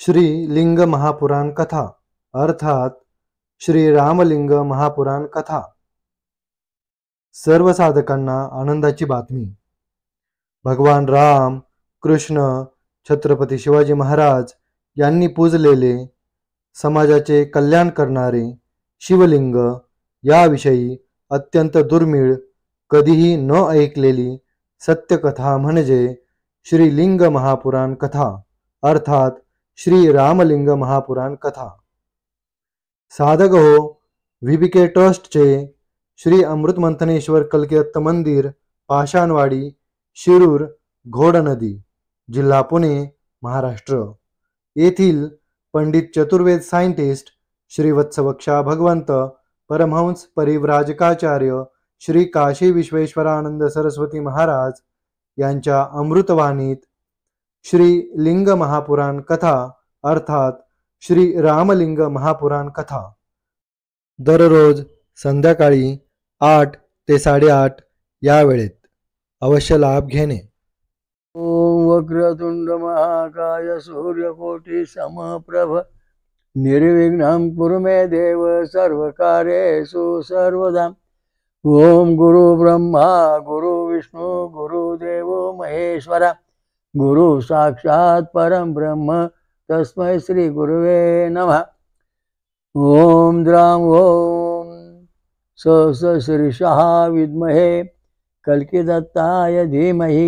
श्री लिंग महापुराण कथा अर्थात श्री रामलिंग महापुराण कथा। सर्व साधकांना आनंदाची बातमी। भगवान राम, कृष्ण, छत्रपती शिवाजी महाराज यांनी पूजलेले समाजाचे कल्याण करणारे शिवलिंग याविषयी अत्यंत दुर्मिळ, कधीही न ऐकलेली सत्यकथा म्हणजे श्री लिंग महापुराण कथा अर्थात श्री रामलिंग महापुराण कथा। साधक हो, VBK ट्रस्टचे श्री अमृतमंथनेश्वर कल्किदत्त मंदिर, पाषाणवाडी, शिरूर, घोडनदी, जिल्हा पुणे, महाराष्ट्र येथील पंडित चतुर्वेद सायंटिस्ट श्री वत्सवक्षा भगवंत परमहंस परिव्राजकाचार्य श्री काशी विश्वेश्वरानंद सरस्वती महाराज यांच्या अमृतवाणीत श्री लिंग महापुराण कथा अर्थात श्री रामलिंग महापुराण कथा दररोज संध्याकाळी 8 ते 8:30 या वेळेत अवश्य लाभ घेणे। ओम वक्रतुंड महाकाय सूर्यकोटि समप्रभ निर्विघ्नं कुरु मे देव सर्वकार्येषु सर्वदा। ओम गुरु ब्रह्मा गुरु विष्णु गुरुदेवो महेश्वरा गुरु साक्षात् परम ब्रह्म तस्मै श्री गुरुवे नमः। ओम द्राम ओम सहस्रशीर्षः विद्महे कल्किदत्ताय धीमहि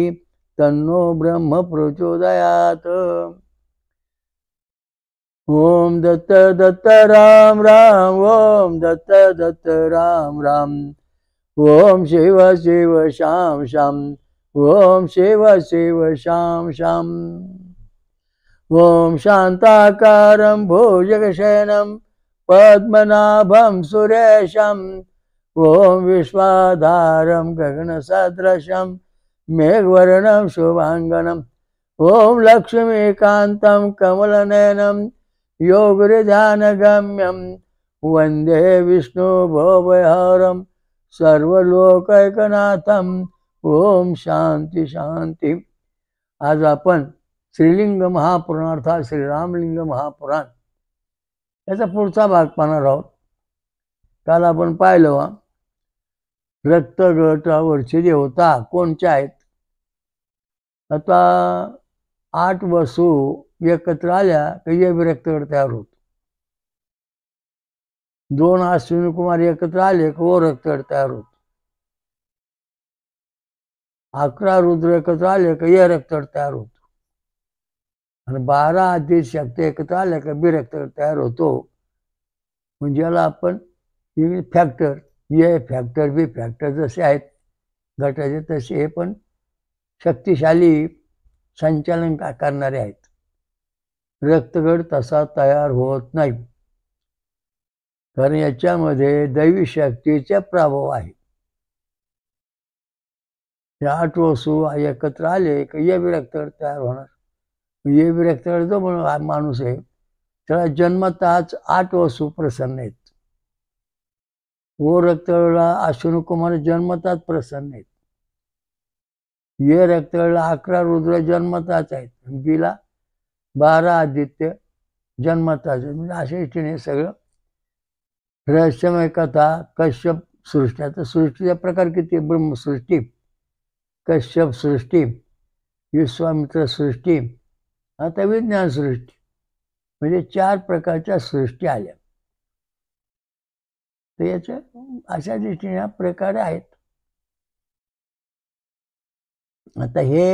तन्नो ब्रह्म प्रचोदयात्। ओम दत्त दत्त राम राम ओम दत्त दत्त राम राम ओम शिव शिव शाम शाम ओम शिव शिव शाम शाम। ओम शांताकारं भुजगशयनं पद्मनाभं सुरेशं ओम विश्वाधारं गगनसदृशं मेघवर्णं शुभांगनं ओम लक्ष्मीकान्तं कमलनयनं योगहृदानगम्यं वन्दे विष्णुभवभयहरं सर्वलोकैकनाथं। ओम शांती शांती। आज आपण श्रीलिंग महापुराण अर्थात श्री रामलिंग महापुराण याचा पुढचा भाग पाहणार आहोत। काल आपण पाहिलं रक्तगटावरचे देवता कोणत्या आहेत। आता 8 वसू एकत्र आल्या की एक रक्तगट तयार होतो। 2 अश्विनी कुमार एकत्र आले की वो रक्तगट तयार होतो। 11 रुद्र एकत्र आले की ये रक्तगट तयार होतो आणि 12 आदित्य शक्ती एकत्र आल्या की बी रक्तगट तयार होतो। म्हणजे याला आपण फॅक्टर ए फॅक्टर बी फॅक्टर जसे आहेत गटाचे तसे हे पण शक्तिशाली संचालन करणारे आहेत। रक्तगट तसा तयार होत नाही कारण याच्यामध्ये दैवी शक्तीचा प्रभाव आहे। 8 वसू एकत्र आले की ये बी रक्तगट तयार होणार। ये बी रक्तगट जो माणूस आहे त्याला जन्मताच 8 वसू प्रसन्न आहेत। वो रक्तगटाला अश्विनी कुमार जन्मताच प्रसन्न आहेत। ये रक्तगटाला 11 रुद्र जन्मताच आहेत। बीला 12 आदित्य जन्मताच आहेत। म्हणजे अशा रीतीने सगळं रहस्यमय कथा कश्यप सृष्टी। आता सृष्टीचा प्रकार किती? ब्रह्मसृष्टी, कश्यप सृष्टी, विश्वामित्र सृष्टी, आता विज्ञान सृष्टी, म्हणजे 4 प्रकारच्या सृष्टी आल्या। तर याच्या अशा दृष्टीने हा प्रकार आहेत। आता हे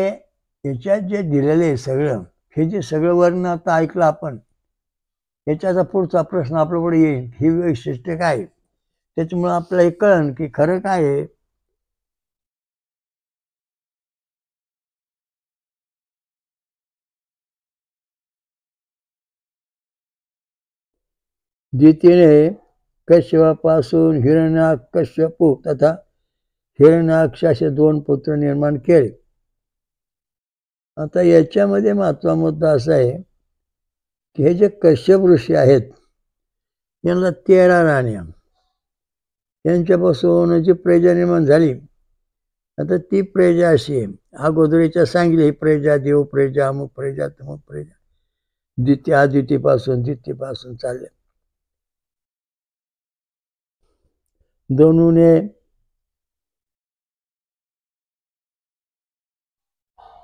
याच्यात जे दिलेले सगळं हे जे सगळं वर्ण आता ऐकलं आपण, याच्याचा पुढचा प्रश्न आपल्यापुढे येईल ही वैशिष्ट्य काय। त्याच्यामुळे आपल्याला हे कळण की खरं काय आहे। जितीने कश्यपापासून हिरण्याकश्यपू तथा हिरण्याक्ष असे 2 पुत्र निर्माण केले। आता याच्यामध्ये महत्त्वाचा मुद्दा असा आहे की हे जे कश्यप ऋषी आहेत यांना 13 राण्या, यांच्यापासून जी प्रजा निर्माण झाली आता ती प्रजा अशी आहे। अगोदरीच्या सांगितली प्रजा देव प्रजा अमुक प्रजा तमुक प्रजा। द्वितीपासून चालले. धनुने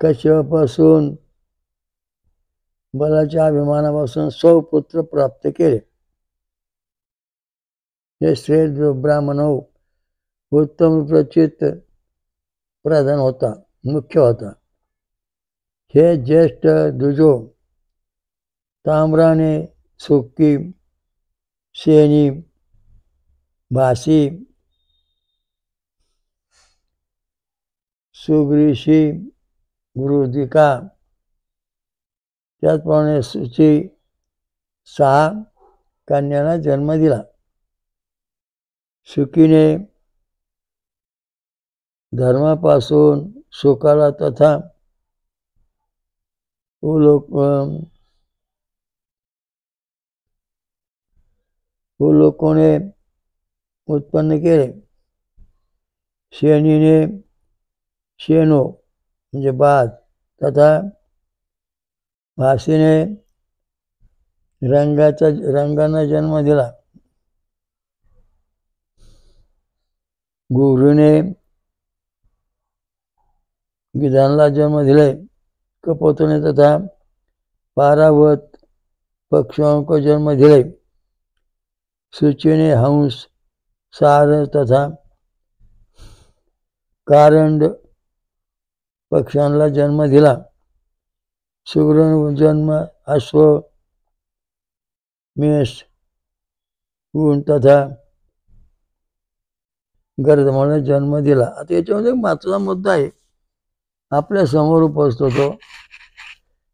कश्यपापासून बलाच्या अभिमानापासून स्वपुत्र प्राप्त केले. हे श्रेष्ठ ब्राह्मण उत्तम प्रचित प्रधान होता, मुख्य होता. हे ज्येष्ठ दुजो ताम्राने सुक्की शेनी भासी सुग्रीशी गृदिका त्याचप्रमाणे सुची 6 कन्यांना जन्म दिला. सुकीने धर्मापासून सुखाला तथा उलोकोने उत्पन्न केले. शेणीने शेनो म्हणजे बाज तथा भासीने रंगांना जन्म दिला. गुरुने गिधांना जन्म दिले. कपोतने तथा पारावत पक्षियों को जन्म दिले. सुचीने हंस सार तथा कारंड पक्ष्यांना जन्म दिला. सुग्रण जन्म अश्व मेष ऊन तथा गर्दमाने जन्म दिला. आता याच्यामध्ये महत्त्वाचा मुद्दा आहे आपल्या समोर उपस्थित होतो.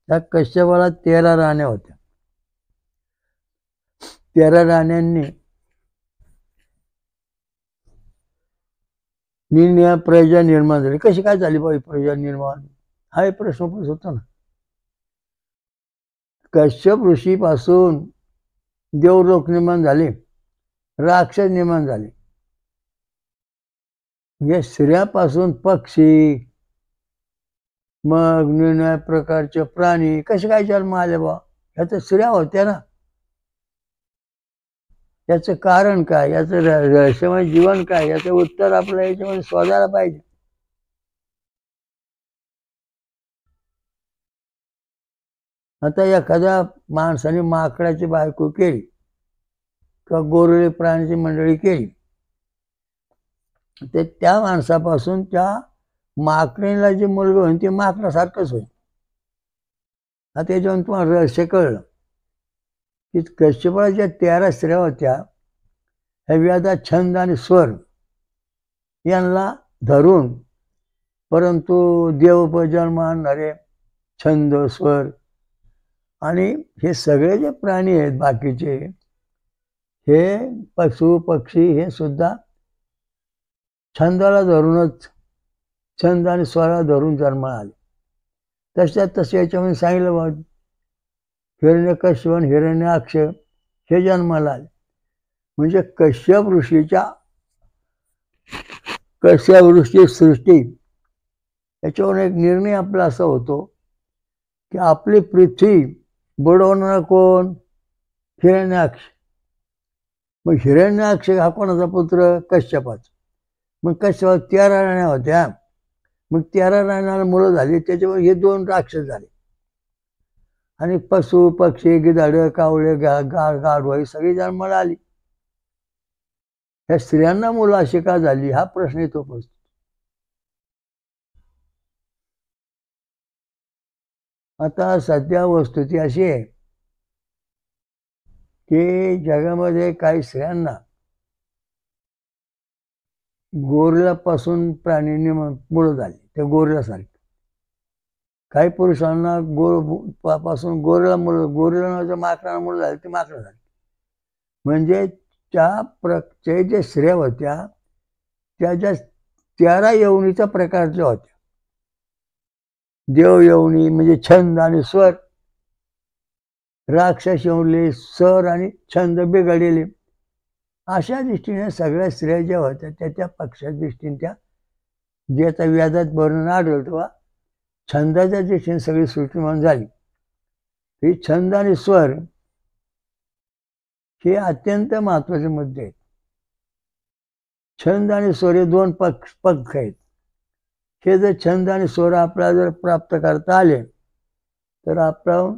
त्या कश्यपाला 13 राण्या होत्या. 13 राण्यांनी प्रजा निर्माण झाली. कशी काय झाली बाई प्रजा निर्माण, हा एक प्रश्न उपस्थित होता ना. कश्यप ऋषीपासून देवलोक निर्माण झाले, राक्षस निर्माण झाले. म्हणजे स्त्रियापासून पक्षी, मग निर्णय प्रकारचे प्राणी कसे काय जन्म आले बा, ह्या तर स्त्रिया होत्या ना. याचं कारण काय, याचं रहस्यमय जीवन काय, याचं उत्तर आपल्याला याच्यामध्ये शोधायला पाहिजे. आता एखाद्या माणसाने माकडाची बायको केली किंवा गोरळे प्राण्याची मंडळी केली, ते त्या माणसापासून त्या माकडीला जे मुलगा होईल ते माकडासारखंच होईल. आता याच्यावर तुम्हाला रहस्य कळलं की कश्यपाला ज्या 13 स्त्रिया होत्या ह्या वेदात छंद आणि स्वर यांना धरून, परंतु देवजन्म आणणारे छंद स्वर आणि हे सगळे जे प्राणी आहेत बाकीचे, हे पशु पक्षी हे सुद्धा छंदाला धरूनच, छंद आणि स्वराला धरून जन्माला आले. तसे याच्यामध्ये सांगितलं बघ, हिरण्यकश्यप आणि हिरण्याक्ष हे जन्माला आले. म्हणजे कश्यप ऋषी सृष्टी याच्यावर एक निर्णय आपला असा होतो की आपली पृथ्वी बुडवणारा कोण, हिरण्याक्ष. मग हिरण्याक्ष हा कोणाचा पुत्र, कश्यपाचा. मग कश्यपात 13 राण्या होत्या. मग 13 राण्यांना मुलं झाली, त्याच्यावर हे 2 राक्षस झाले. आणि पशु पक्षी गिधाडं कावळे गाढवा ही सगळी जन्माला आली. ह्या स्त्रियांना मुलं अशी का झाली हा प्रश्न येतो. आता सध्या वस्तुस्थिती अशी आहे की जगामध्ये काही स्त्रियांना गोरिलापासून प्राणींनी मुलं झाली, त्या गोरिलासारखी. काही पुरुषांना पासून गोरिला नावाच्या माकडाला मुलं झाली, ती माकडं झाली. म्हणजे त्या ज्या स्त्रिया होत्या त्या ज्या 13 योनीच्या प्रकारच्या होत्या. देव योनी म्हणजे छंद आणि स्वर, राक्षस योनी स्वर आणि छंद बिघडलेले. अशा दृष्टीने सगळ्या स्त्रिया ज्या होत्या त्या पक्षाच्या दृष्टीने त्या जे आता वेदात वर्णन आढळलं तेव्हा छंदाच्या दृष्टीने सगळी सृष्टी म्हणून झाली. हे छंद आणि स्वर हे अत्यंत महत्वाचे मुद्दे आहेत. छंद आणि स्वर हे दोन पंख आहेत. हे जर छंद आणि स्वर आपल्याला जर प्राप्त करता आले तर आपण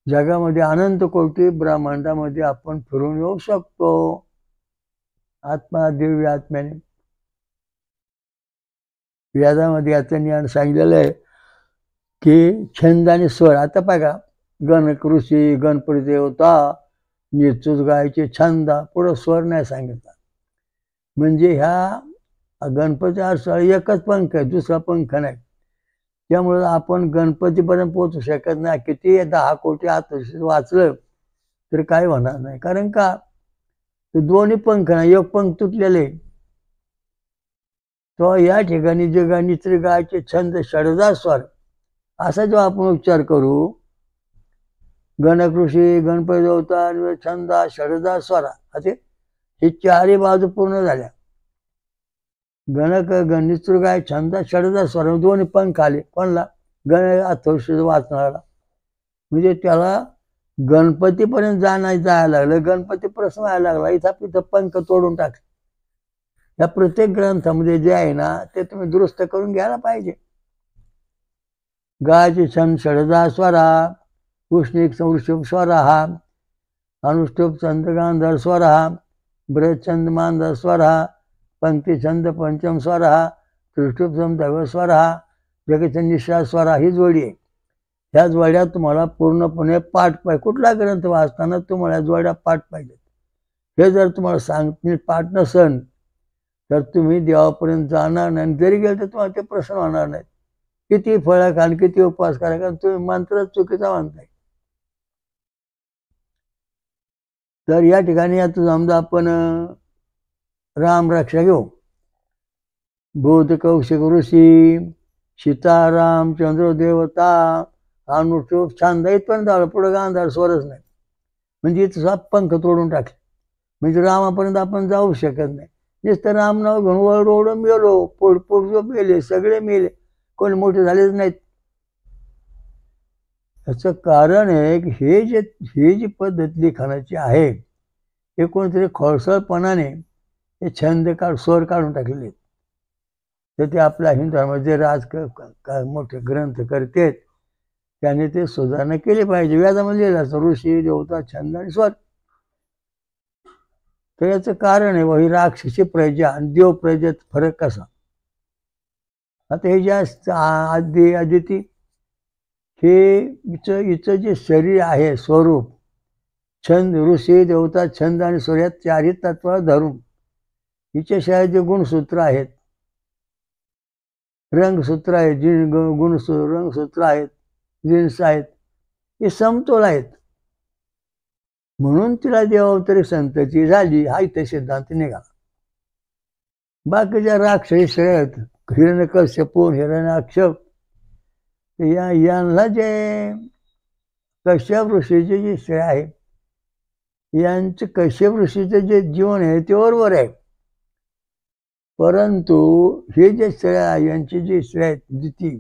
जगामध्ये अनंत कोटी ब्रह्मांडामध्ये आपण फिरून येऊ शकतो आत्मा दिव्य आत्म्याने. वेदामध्ये याचं ज्ञान सांगितलेलं आहे की छंद आणि स्वर. आता बघा, गणक ऋषी, गणपती देवता, निश्चित गायचे छंद, पुढं स्वर नाही सांगितला. म्हणजे ह्या गणपती एकच पंख आहे, दुसरा पंख नाही. त्यामुळे आपण गणपतीपर्यंत पोहोचू शकत नाही. किती 10 कोटी आतषी वाचलं तर काय होणार नाही. कारण का, दोन्ही पंख नाही, एक पंख तुटलेले. तो या ठिकाणी जे गणित्री गायचे छंद षडजा स्वर असा जो आपण उच्चार करू, गणक ऋषी, गणपती देवता, छंद, षडजा स्वरा, असे हे चारही बाजू पूर्ण झाल्या. गणित्री गाय, छंद, षडजा स्वर, दोन्ही पंख आले. कोणला? अथर्वशीर वाचणारा. म्हणजे त्याला गणपतीपर्यंत जायला लागलं, गणपती प्रश्न व्हायला लागला. इथं पंख तोडून टाकले. या प्रत्येक ग्रंथामध्ये जे आहे ना ते तुम्ही दुरुस्त करून घ्यायला पाहिजे. गायचे छंद षडजा स्वरा, उष्णिक वृषभ स्वर हा, अनुष्टुप छंद गांधार स्वर हा, बृहत छंद मांधार स्वर हा, पंक्ती छंद पंचम स्वर हा, त्रिष्टुप छंद स्वर हा, जगछंद निश्वास स्वर हा. ही जोडी आहे. ह्या जोड्या तुम्हाला पूर्णपणे पाठ पाहिजे. कुठला ग्रंथ वाचताना तुम्हाला या जोड्या पाठ पाहिजेत. हे जर तुम्हाला पाठ नसन तर तुम्ही देवापर्यंत जाणार नाही. जरी गेलं तर तुम्हाला ते प्रश्न होणार नाहीत. किती फळं खाल, किती उपवास करा, कारण तुम्ही मंत्र चुकीचा मानताय. तर या ठिकाणी आता समजा आपण राम रक्षा घेऊ. बुध कौशिक ऋषी, सीताराम चंद्र देवता, अनुष्टुप छंद इथपर्यंत आलं. पुढे गांधार स्वरच नाही. म्हणजे इथं पंख तोडून टाकले. म्हणजे रामापर्यंत आपण जाऊ शकत नाही. नुसतं राम नाव घेऊन ओरडून मेलो, पोट मेले, सगळे मेले, कोणी मोठे झालेच नाहीत. याचं कारण आहे की ही जी पद्धत लिखाणाची आहे हे कोणतरी खोडसळपणाने हे छंद स्वर काढून टाकलेले आहेत. तर ते आपल्या हिंदू धर्माचे मोठे ग्रंथ करतेत, त्याने ते सुधारणा केली पाहिजे. वेदामध्ये लिहिलं असतं ऋषी, देवता, छंद आणि स्वर. तर याचं कारण आहे ही राक्षसी प्रजा आणि देव प्रजेत फरक कसा. आता हे जे आदिती हे हिचं जे शरीर आहे, स्वरूप, छंद, ऋषी, देवता, छंद आणि स्वर या चारही तत्वाला धरून हिच्या शरीरात जे गुणसूत्र आहेत, रंगसूत्र आहेत, रंगसूत्र आहेत, जिन्स आहेत, हे समतोल आहेत. म्हणून तिला देवावतरी संतती झाली, हा इथे सिद्धांत निघाला. बाकीच्या राक्षसी श्रेय आहेत, हिरण्यकश्यप, हिरण्याक्ष, यांना जे कश्यप ऋषीचे जे श्रेय आहे, यांचं कश्यप ऋषीचं जे जीवन आहे ते बरोबर आहे. परंतु हे जे श्रेय आहे, यांची जी श्रेय आहेत दिती,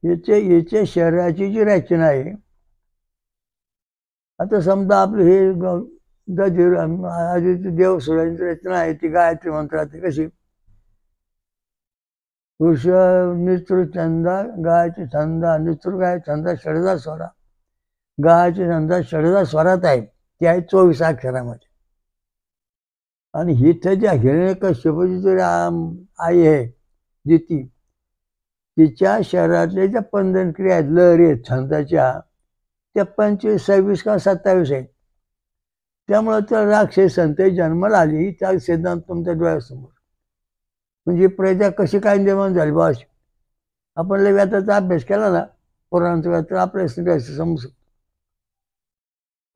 याच्या शरीराची जी रचना आहे, आता समजा आपलं हे देवसुरांची रचना आहे ती गायत्री मंत्रात कशी, पुरुष निस्तृ छंद, गायचे छंद, निस्तृ गाय छंद षडजा स्वरा, गायचे छंद षडजा स्वरात आहे. ती आहे 24 अक्षरामध्ये. आणि इथं ज्या हिरण्यकश्यपाची जी आई आहे दिती, तिच्या शरीरातल्या ज्या पंधन क्रिया आहेत, लहरी आहेत छंदाच्या, त्या 25, 26 का 27 आहेत. त्यामुळे त्या राक्षस संत जन्माला आली, त्या सिद्धांत तुमच्या डोळ्यासमोर. म्हणजे प्रजा कशी काय निर्माण झाली बा, आपण लय व्याताचा अभ्यास केला ना, पुराणाचा व्यात, आपल्या समजू.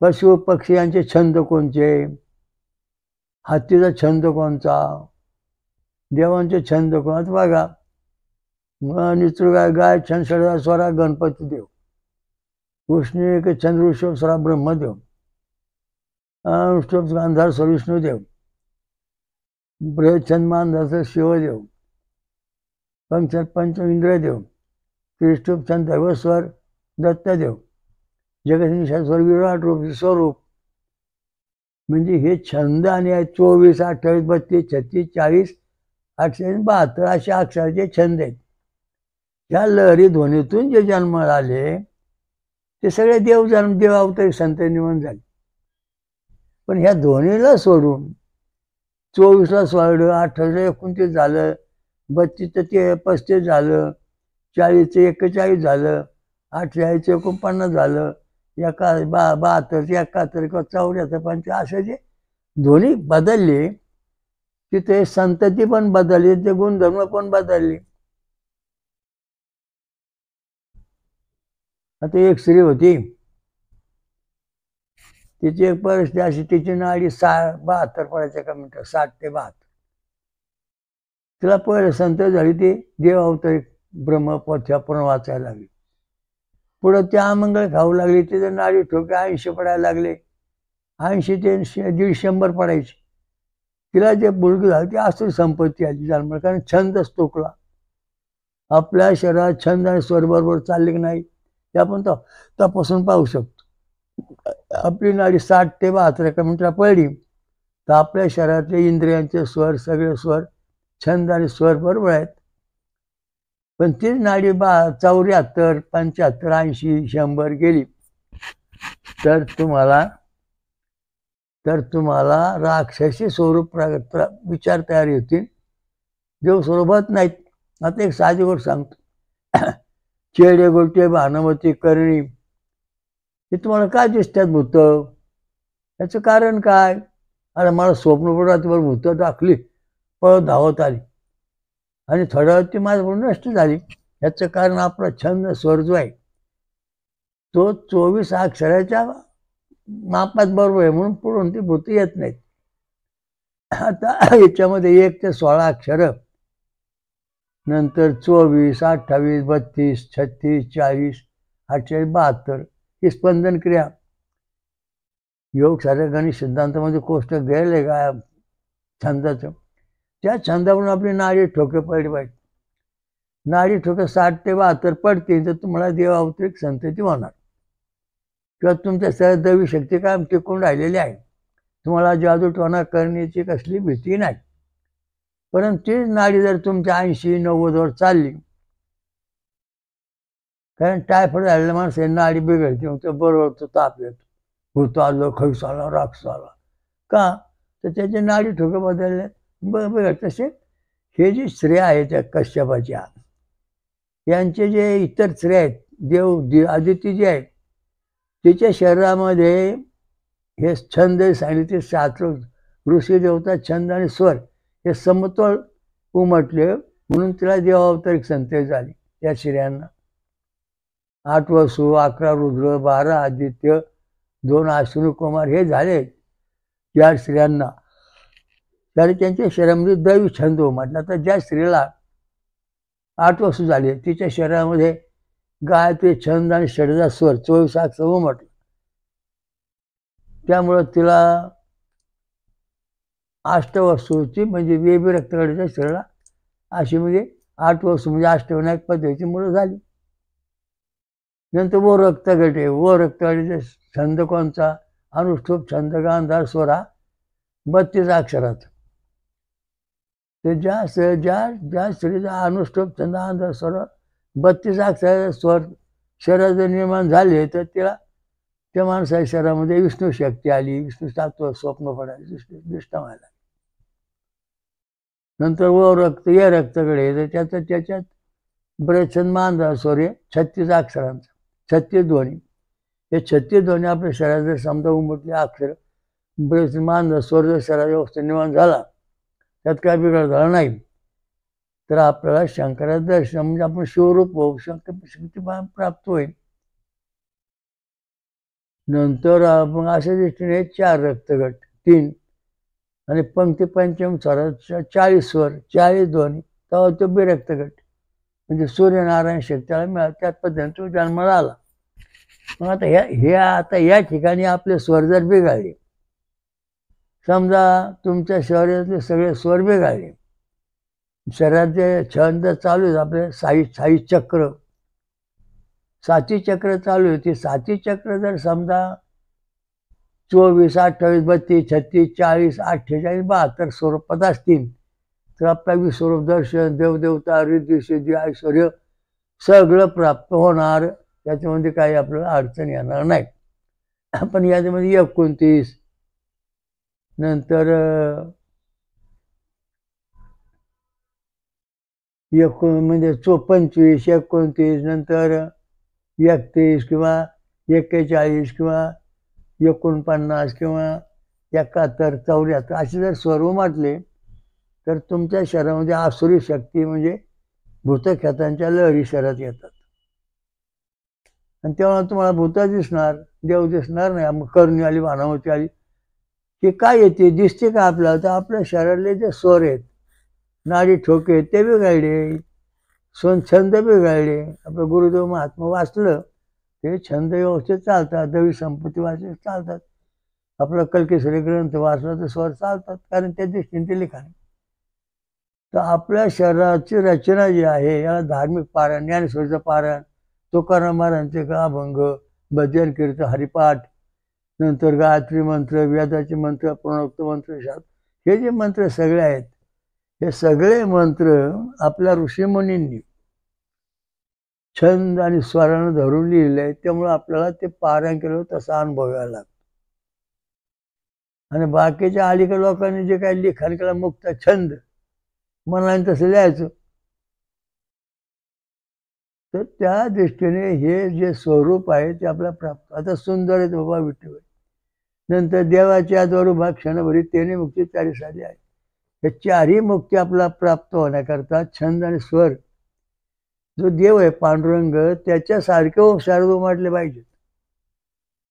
पशु पक्षी यांचे छंद कोणचे, हत्तीचा छंद कोणचा, देवांचे छंद कोण. बघा, निसर्ग गाय छंद षडजा स्वरा गणपती देव, उष्णिक चंद्र वृषभ स्वरा ब्रह्मदेव, अनुष्टुप गांधार स्वर विष्णुदेव, बृहत छंद मांधार शिवदेव, पंचम इंद्रदेव, त्रिष्टुप छंद दैवस्वर दत्तदेव, जगत स्वर विराट रूप स्वरूप. म्हणजे हे छंद आणि 24, 28, 32, 36, 40, 872 अशा अक्षराचे छंद आहेत. ह्या लहरी ध्वनीतून जे जन्माला आले ते सगळे देव अवतारी संत निर्माण झाले. पण ह्या ध्वनीला सोडून 24ला सोडलं, 28ला 29 झालं, 32चं ते 35 झालं, 40चं 41 झालं, 48चं 49 झालं, 72चं 71 किंवा 74, 85 असे जे ध्वनी बदलले तिथे संतती पण बदलली, ते गुणधर्म पण बदलले. आता एक स्त्री होती, तिची एक परिस्थिती अशी, तिची नाडी 72 पडायच्या का मिनिटं, 60 ते 72. तिला पहिले संत झाली, ती देव अवतारी ब्रह्मपथ्या पण वाचायला लागली. पुढं ते अमंगळ खाऊ लागली, तिथे नाडी ठोके 80 पडायला लागले, 80 ते 150 पडायचे. तिला जे मुलगी झाली ती असं संपत्ती आली जन्माला, कारण छंदच तुकला. आपल्या शरीरात छंद आणि स्वर बरोबर चालले की नाही ते आपण तपासून पाहू शकतो. आपली नाडी 60 ते 72 एका मिनिटाला पडली तर आपल्या शरीरातले इंद्रियांचे स्वर, सगळे स्वर छंद आणि स्वर बरोबर आहेत. पण ती नाडी 74, 75, 80, 100 गेली तर तुम्हाला राक्षसी स्वरूप विचार तयारी होतील, देव स्वरूपात नाहीत. आता एक साधी गोष्ट सांगतो. चेडे गोटे भानुमती करणी हे तुम्हाला काय दिसतात भूत? याचं कारण काय? अरे मला स्वप्न पडत भूत दाखली, पळत धावत आली आणि थोड्या वेळ ती माझ्याकडून नष्ट झाली. याचं कारण आपला छंद स्वर जो आहे तो 24 अक्षराच्या मापात बरोबर आहे, म्हणून पुढून ती भूत येत नाहीत. आता याच्यामध्ये 1 ते 16 अक्षर, नंतर 24, 28, 32, 36, 40, 872 ही स्पंदन क्रिया. योग साऱ्या गणित सिद्धांतामध्ये कोष्टक गेले का छंदाचं, त्या छंदावरून आपली नाडी ठोके पडली पाहिजे. नाडी ठोके 60 ते 72 पडतील तर तुम्हाला देव अवतरिक संतती होणार, किंवा तुमच्या सगळ्या दैवी शक्ती काय टिकून राहिलेली आहे. तुम्हाला जादूटोणा करण्याची कसली भीती नाही. परंतु तीच नाडी जर तुमच्या 80, 90 वर चालली, कारण टायफॉइड झालेल्या माणसाची नाडी बिघडते, मग ते बरोबर तो ताप येतो, भूत आलं, खैस आला, राक्षस आला का, तर त्याचे नाडी ठोके बदलले बिघड. तसे हे जे स्त्रिया आहेत त्या कश्यपाच्या, यांचे जे इतर स्त्रिया आहेत, देव आदिती जे आहेत, तिच्या शरीरामध्ये हे छंद सांगितले, शास्त्र ऋषी देवता छंद आणि स्वर हे समतोल उमटले, म्हणून तिला देवावतारिक संत झाली. त्या स्त्रियांना 8 वसु, 11 रुद्र, 12 आदित्य, 2 अश्विनी कुमार हे झाले. ज्या स्त्रियांना त्याने त्यांच्या शरीरामध्ये दैवी छंद उमटला. तर ज्या स्त्रीला 8 वसु झाले, तिच्या शरीरामध्ये गायत्री छंद आणि षडजा स्वर 24 अक्षर उमटला. त्यामुळं तिला अष्टवसूची म्हणजे वेबी रक्तगटाच्या शरीराला अशी म्हणजे 8 वसु म्हणजे अष्टविनायक पद्धतीची मुलं झाली. नंतर वो रक्तगट आहे, वो रक्तगटाचा छंद कोणचा? अनुष्ठुप छंद गांधार स्वरा 32 अक्षराचा. तर ज्या स्त्रीचा अनुष्ठुप छंद गांधार स्वर 32 अक्षराचा स्वर शरीरात जर निर्माण झाले तर तिला त्या माणसाच्या शरीरामध्ये विष्णू शक्ती आली, विष्णू तत्व स्वप्न पडायला दिष्ट व्हायला. नंतर व रक्त या रक्तकडे तर त्याच्यात बरेच छंद मांधार स्वर आहे 36 अक्षरांचा, 36 ध्वनी. हे 36 ध्वनी आपल्या शरीरात जर समजा उमटले अक्षर बरेच मांधार स्वर जर शरीराच्या व्यवस्थेत निर्माण झाला, त्यात काय बिघाड झाला नाही, तर आपल्याला शंकराचं दर्शन म्हणजे आपण शिवरूप होऊ, शक्ती प्राप्त होईल. नंतर मग अशा दृष्टीने 4 रक्तगट, 3 आणि पंक्ती पंचम स्वराच्या 40 स्वर, 40 ध्वनी, तेव्हा तो बिरक्तगट म्हणजे सूर्यनारायण शक्तीला मिळाला. त्या पद्धतीने तो जन्माला आला. मग आता या ठिकाणी आपले स्वर जर बिघडले, समजा तुमच्या शरीरातले सगळे स्वर बिघडले, शरीरात जे छंद चालू आहेत आपले 26 चक्र, साती चक्र चालू आहे. ती साती चक्र जर समजा 24, 28, 32, 36, 40, 48, 72 स्वरूपात असतील तर आपला विश्वरूप दर्शन, देवदेवता, रिद्धी सिद्धी, ऐश्वर्य सगळं प्राप्त होणार. त्याच्यामध्ये काही आपल्याला अडचण येणार नाही. पण याच्यामध्ये 29 नंतर म्हणजे 25, 29 नंतर 31 किंवा 41 किंवा 49 किंवा 71, 74 असे जर स्वरूप म्हटले तर तुमच्या शरीरामध्ये आसुरी शक्ती म्हणजे भूतख्यातांच्या लहरी शरीरात येतात. आणि तेव्हा तुम्हाला भूत दिसणार, देव दिसणार नाही. मग करणी आली, भानावती आली की काय येते, दिसते का आपल्याला? तर आपल्या शरीरातले जे स्वर आहेत, नाडी ठोके ते बिघडले, छंद बिघडले. आपलं गुरुदेव महात्मा वाचलं ते छंद व्यवस्थित चालतात, दवी संपत्ती वाचले चालतात. आपला कल्केश्वरी ग्रंथ वाचला तर स्वर चालतात, कारण त्या दृष्टीने ते लिखाण. तर आपल्या शरीराची रचना जी आहे याला धार्मिक पारायण, ज्ञानेश्वरीचं पारायण, तुकाराम महाराजांचे अभंग, भजन, कीर्तन, हरिपाठ, नंतर गायत्री मंत्र, वेदाचे मंत्र, प्रणोक्त मंत्र, हे जे मंत्र सगळे आहेत हे सगळे मंत्र आपल्या ऋषीमुनींनी छंद आणि स्वरानं धरून लिहिले. त्यामुळे आपल्याला ते पारायण केलं तसा अनुभव यायला लागतो. आणि बाकीच्या अलीकडे लोकांनी जे काही लिखाण केलं मुक्त छंद मनाने तसं लिहायचं. तर त्या दृष्टीने हे जे स्वरूप आहे ते आपल्याला प्राप्त. आता सुंदर आहेत बाबा विठ्ठल. नंतर देवाच्या द्वारुभा क्षणभरी तेने मुक्ती चारी साधी आहे. हे चारही मुक्ती आपल्याला प्राप्त होण्याकरता छंद आणि स्वर जो देव आहे पांडुरंग त्याच्यासारखे शारद उमटले पाहिजेत,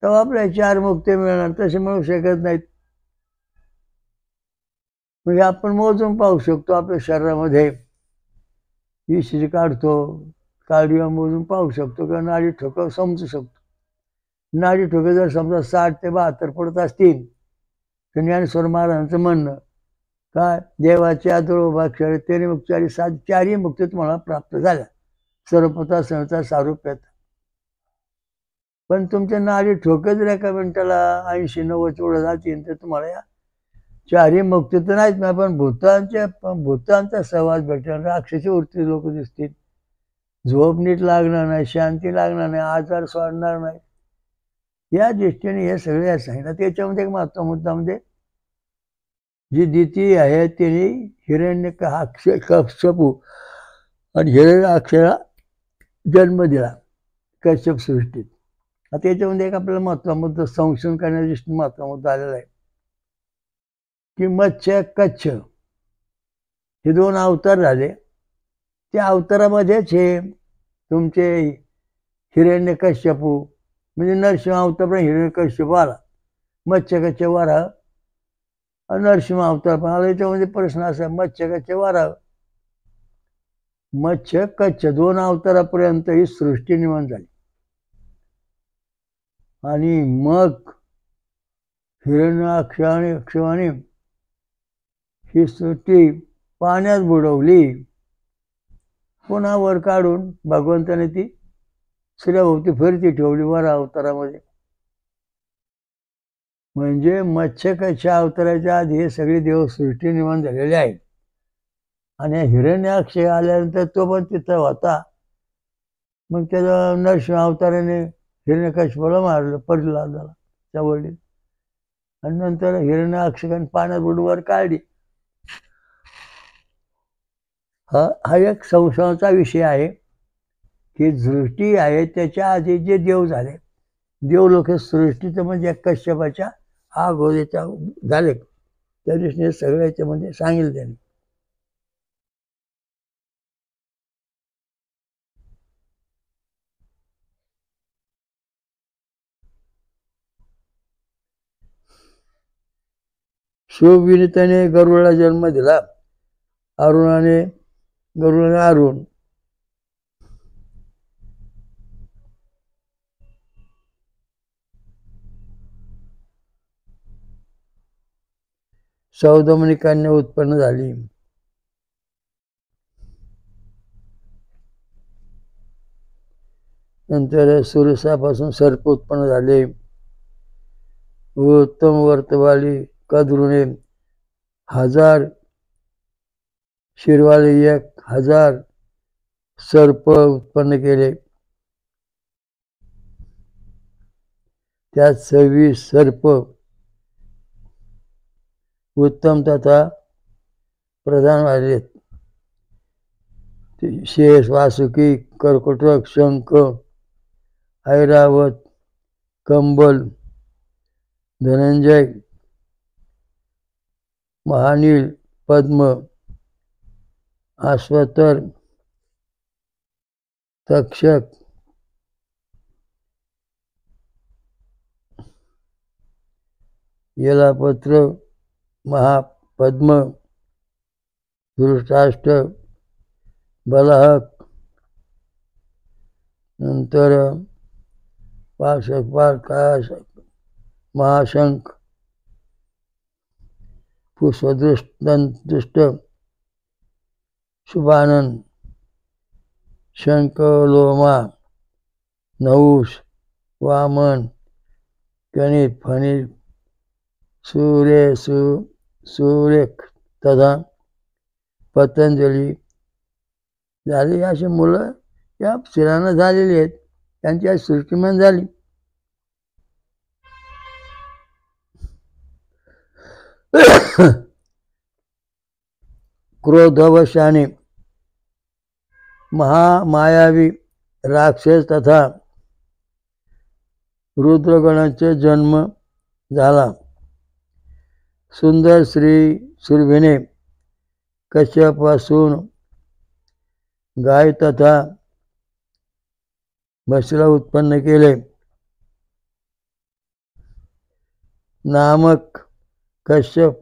तेव्हा आपल्याला चार मुक्ती मिळणार. तसे मिळू शकत नाहीत. म्हणजे आपण मोजून पाहू शकतो आपल्या शरीरामध्ये इशी काढतो, कार्डिओ मोजून पाहू शकतो किंवा नाडी ठोके समजू शकतो. नाडी ठोके जर समजा 60 ते 72 पडत असतील तर ज्ञानेश्वर महाराजांचं म्हणणं काय, देवाच्या द्रोभाक्षर तेने मुक्ती आणि चारही मुक्ती तुम्हाला प्राप्त झाल्या, सर्वपता संहिता सारूप्यात. पण तुमच्या नाडी ठोके जर एका मिनिटाला 80-90 एवढं जातील तर तुम्हाला या चारही मुक्ती तर नाहीच नाही, पण भूतांचा सहवास भेटणार, राक्षसी वृत्ती लोक दिसतील, झोप नीट लागणार नाही, शांती लागणार नाही, आजार सोडणार नाही. या दृष्टीने हे सगळे सांगितलं. त्याच्यामध्ये एक महत्त्वाचा मुद्दा म्हणजे जी दिती आहे तिने हिरण्यकश्यपू आणि हिरण्याक्षला जन्म दिला कश्यप सृष्टीत. आता याच्यामध्ये एक आपल्याला महत्त्वाचा मुद्दा संशोधन करण्याच्या दृष्टीने महत्त्वाचा मुद्दा आलेला आहे की मत्स्य कच्छ हे दोन अवतार झाले. त्या अवतारामध्येच हे तुमचे हिरण्यकश्यपू म्हणजे नरसिंह अवतार पण हिरण्यकश्यपू आला, मत्स्यकच्छ वराह नरसिंह अवतार पण आला. याच्यामध्ये प्रश्न असा, मत्स्यकच्छ वराह मत्स्य कच्छ दोन अवतारापर्यंत ही सृष्टी निर्माण झाली. आणि मग हिरण्याक्ष आणि अक्षवाणी ही सृष्टी पाण्यात बुडवली, पुन्हा वर काढून भगवंताने ती सूर्याभोवती फिरती ठेवली वराह अवतारामध्ये. म्हणजे मत्स्यकच्छ अवताराच्या आधी हे सगळी देवसृष्टी निर्माण झालेली आहे. आणि हिरण्याक्ष आल्यानंतर तो पण तिथं होता. मग त्याचा नरसिंह अवताराने हिरण्यकश्यपाला मारलं, पडला झाला त्यावडील. आणि नंतर हिरण्याक्षकाने पाण्यात बुडून वर काढली. हा एक संशयाचा विषय आहे की सृष्टी आहे त्याच्या आधी जे देव झाले, देवलोक हे सृष्टीचं म्हणजे कश्यपाच्या अगोदरच्या झाले, त्या दृष्टीने सगळ्या याच्यामध्ये सांगितलं त्यांनी. शिवविनीताने गरुडाला जन्म दिला, गरुडाने अरुण. सौदामिनी कन्या उत्पन्न झाली. नंतर सुरसापासून सर्प उत्पन्न झाले. उत्तम वर्तवाली कद्रुने 1000 शिरवाले 1000 सर्प उत्पन्न केले. त्यात 26 सर्प उत्तम तथा प्रधान वाढलेत. शेष, वासुकी, कर्कटक, शंख, ऐरावत, कंबल, धनंजय, महानील, पद्म, अश्वतर, तक्षक, येलापत्र, महापद्म, धृष्टाष्ट्र, बलाहक, नंतर महाशंख, पुष्पदृष्ट, शुभानन, शंखलोमा, नहुष, वामन, गणित, फणित, सुरेख तथा पतंजली झाली. अशी मुलं या शिरानं झालेली आहेत. त्यांची आज सृष्टिमान झाली. क्रोधवशाने महामायावी राक्षस तथा रुद्रगणांचा जन्म झाला. सुंदर श्री सुरभिने कश्यपासून गाय तथा म्हशीला उत्पन्न केले. नामक कश्यप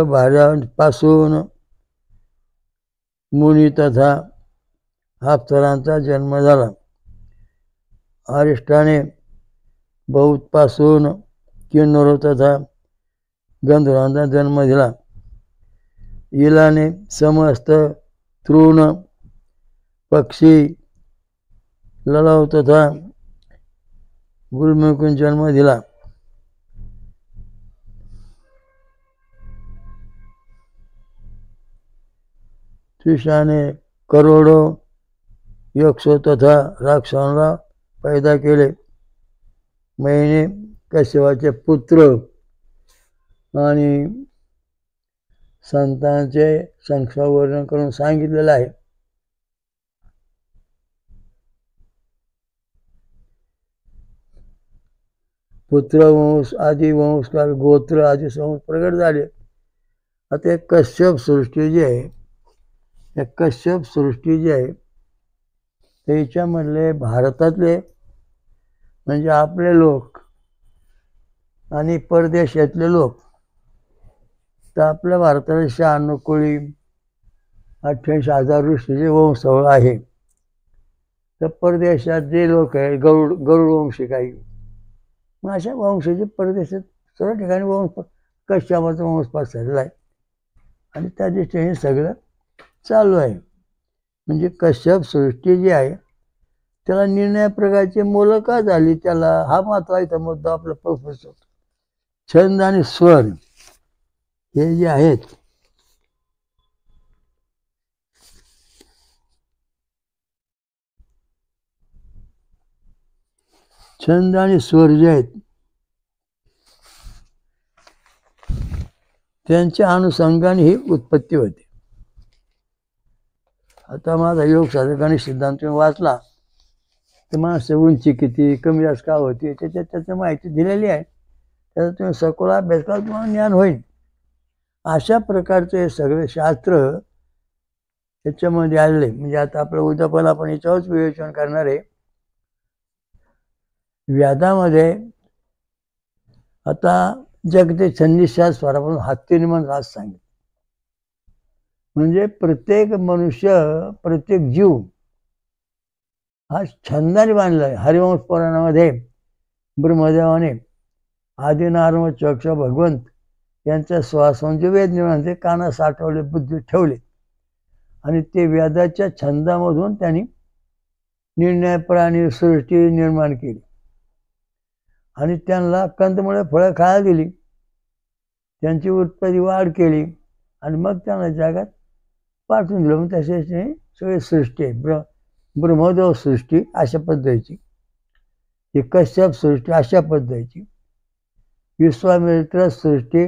भार्यापासून मुनी तथा अप्सरांचा जन्म झाला. अरिष्टाने बहुतपासून किन्नर तथा गंधर्वांचा जन्म दिला. इलाने समस्त तृण पक्षी ललाव तथा गुलमेकून जन्म दिला. त्रिशाने करोडो यक्षो तथा राक्षसांना पैदा केले. महिने कश्यपाचे पुत्र आणि संतांचे संख्या वर्णन करून सांगितलेलं आहे. पुत्रवंश आदी वंशकाल गोत्र आदी संवंश प्रगट झाले. आता कश्यप सृष्टी जी आहे, त्या कश्यप सृष्टी जी आहे त्याच्यामधले भारतातले म्हणजे आपले लोक आणि परदेशातले लोक, तर आपल्या भारताला 96 कोळी 88,000 ऋषीचे वंशावळ आहे. तर परदेशात जे लोक आहे गरुड वंशी काही, मग अशा वंशाचे परदेशात सर्व ठिकाणी वंश कश्यपाचा वंश पसरलेला आहे आणि त्या दृष्टीने सगळं चालू आहे. म्हणजे कश्यप सृष्टी जी आहे त्याला निर्णय प्रकारची मुलं का झाली, त्याला हा महत्वाचा मुद्दा आपला प्रोफेसर. छंद आणि स्वर हे जे आहेत छंद आणि स्वर जे आहेत त्यांच्या अनुषंगाने ही उत्पत्ती होते. आता माझा योग साधकाने सिद्धांत वाचला तर माणसं उंची किती कमी जास्त का होती त्याच्या माहिती दिलेली आहे. त्याचा तुम्ही सखोल अभ्यास करा, तुम्हाला ज्ञान होईल. अशा प्रकारचे सगळे शास्त्र याच्यामध्ये आलेले. म्हणजे आता आपलं उद्यापण आपण याच्यावरच विवेचन करणार आहे. व्यादामध्ये आता जगते छंदिशा स्वरापासून हत्तीनिमन राज सांगितलं. म्हणजे प्रत्येक मनुष्य प्रत्येक जीव हा छंदाने बांधला आहे. हरिवंश पुराणामध्ये ब्रह्मदेवाने आदिनारायण चक्ष भगवंत यांच्या श्वासांचे वेद निर्माण काना साठवले बुद्धी ठेवले आणि ते वेदाच्या छंदामधून त्यांनी निर्णयपराने सृष्टी निर्माण केली आणि त्यांना कंदमुळे फळं खायला दिली, त्यांची उत्पत्ती वाढ केली आणि मग त्यांना जगात पाठवून दिलं. मग तसेच सगळी सृष्टी आहे, ब्रह्मदेव सृष्टी अशा पद्धतीची, ही कश्यप सृष्टी अशा पद्धतीची, विश्वामित्र सृष्टी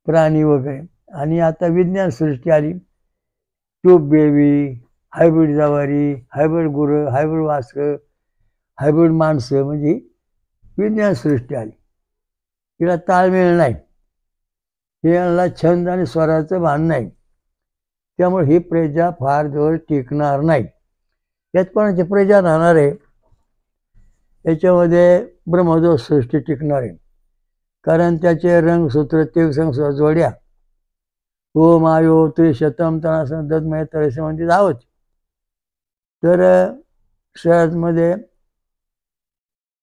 प्राणी वगैरे, आणि आता विज्ञान सृष्टी आली, ट्यूब बेबी, हायब्रिड जवारी, हायब्रिड गुरं, हायब्रिड वासरं, हायब्रिड माणसं, म्हणजे विज्ञान सृष्टी आली. तिला ताळमेळ नाही, याला छंद आणि स्वराचं भान नाही, त्यामुळे ही प्रजा फार दिवस टिकणार नाही. यात कोणाची प्रजा राहणार आहे? याच्यामध्ये ब्रह्मदेव सृष्टी टिकणार आहे, कारण त्याचे रंगसूत्र तीर्थसूत्र जोड्या ओम आयो त्रिशतम तणासन दत्मय तळसे म्हणजे धावत. तर शहरामध्ये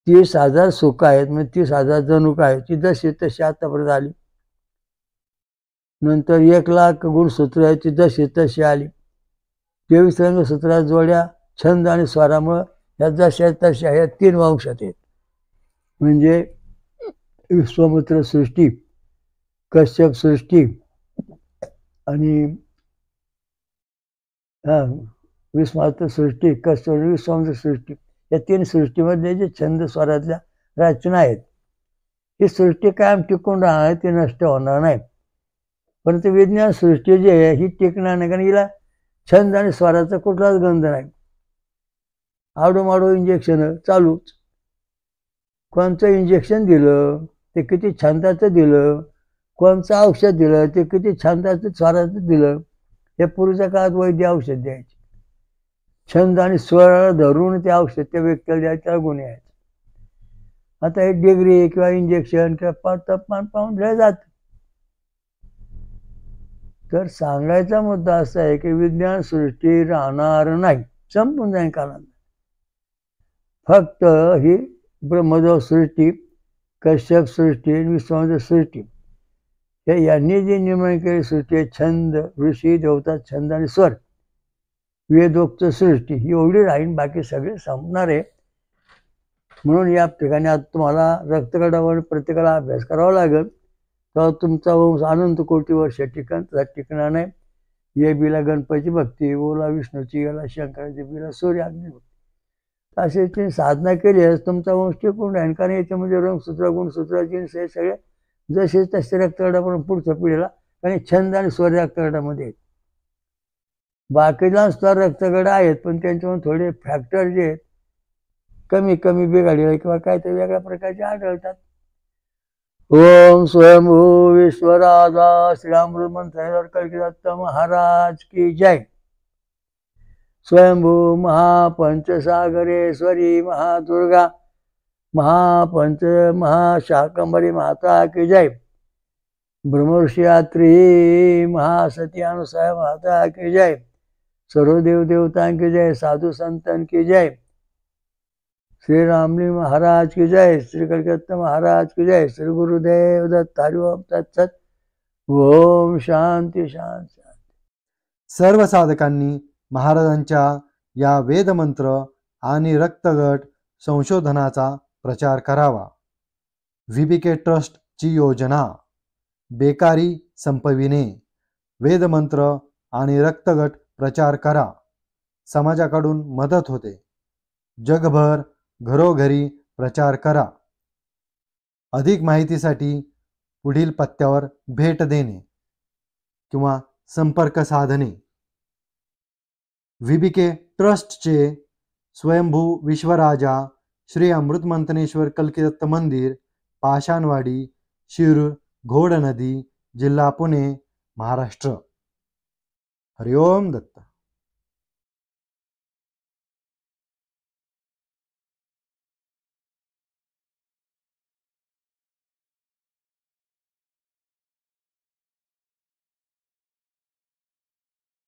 30,000 सुख आहेत, म्हणजे 30,000 जनुक आहेत, ती जशी तशी आतापर्यंत आली. नंतर 1,00,000 गुणसूत्र आहेत, ती जशी तशी आली. 23 रंगसूत्रा जोड्या छंद आणि स्वरामुळं ह्या जशा तशा ह्या 3 वंशात आहेत. म्हणजे विश्वामित्र सृष्टी, कश्यप सृष्टी आणि विश्वामित्र सृष्टी, कश्यप विश्वामित्र सृष्टी, या 3 सृष्टीमध्ये जे छंद स्वरातल्या रचना आहेत, ही सृष्टी कायम टिकून राहणार आहे, ती नष्ट होणार नाही. परंतु विज्ञान सृष्टी जी आहे ही टिकणार नाही, कारण हिला छंद आणि स्वराचा कुठलाच गंध नाही. आडोमाडो इंजेक्शन चालूच. कोणचं इंजेक्शन दिलं ते किती छंदाचं दिलं, कोणचं औषध दिलं ते किती छंदाचं स्वराचं दिलं. हे पूर्वीच्या काळात वैद्य औषध द्यायचे, छंद आणि स्वर धरून ते औषध त्या व्यक्तीला द्यायचे, त्याला गुण यायचे. आता हे डिग्री किंवा इंजेक्शन किंवा तापमान पाहून दिलं जात. तर सांगायचा मुद्दा असा आहे की विज्ञान सृष्टी राहणार नाही, संपून जाईल कालांतर. फक्त ही ब्रह्मदेव सृष्टी, कश्यप सृष्टी, विश्वामित्र सृष्टी, हे यांनी जी निर्माण केली सृष्टी, छंद, ऋषी देवता, छंद आणि स्वर, वेदोक्त सृष्टी एवढी राहील, बाकी सगळे संपणार आहे. म्हणून या ठिकाणी आता तुम्हाला रक्तगटावर प्रत्येकाला अभ्यास करावा लागेल, तर तुमचा वंश अनंत कोटी वर्ष टिकणार नाही. ये बीला गणपतीची भक्ती, ओला विष्णूची, याला शंकराची, बीला सूर्य अग्नी भक्ती, असे ते साधना केली तुमचा वंश टिकून राहील. कारण याच्यामध्ये रंगसूत्र, गुणसूत्र, जिन्स हे सगळे जसे तसे रक्तगटापर्यंत पुढच्या पिढीला, कारण छंद आणि स्वर रक्तगटामध्ये आहेत. बाकीला स्तर रक्तगट आहेत, पण त्यांच्यामध्ये थोडे फॅक्टर जे आहेत कमी कमी बिघाडले किंवा काहीतरी वेगळ्या प्रकारचे आढळतात. ओम स्वयंभू विश्वराजा श्री अमृत मंत्र कल्किदत्त महाराज की जय. स्वयंभू महापंचसागरेश्वरी महादुर्गा महापंच महाशाकंभरी माता की जय. ब्रह्मर्षियात्री महासती अनुसया माता की जय. सर्व देव देवता की जय. साधु संतन की जय. श्री रामली महाराज की जय. श्री कलकत्त महाराज की जय. श्री गुरुदेव दत्त. हरि ओम तत्सत. ओम शांती शांती. सर्व साधकांनी महाराजांच्या या वेदमंत्र आणि रक्तगट संशोधनाचा प्रचार करावा. VBK ट्रस्टची योजना बेकारी संपविणे. वेदमंत्र आणि रक्तगट प्रचार करा, समाजाकडून मदत होते. जगभर घरोघरी प्रचार करा. अधिक माहितीसाठी पुढील पत्त्यावर भेट देणे किंवा संपर्क साधणे. VBK ट्रस्टचे स्वयंभू विश्वराजा श्री अमृतमंथनेश्वर कल्किदत्त मंदिर, पाषाणवाडी, शिरूर, घोड नदी, जिल्हा पुणे, महाराष्ट्र. हरि ओम दत्त.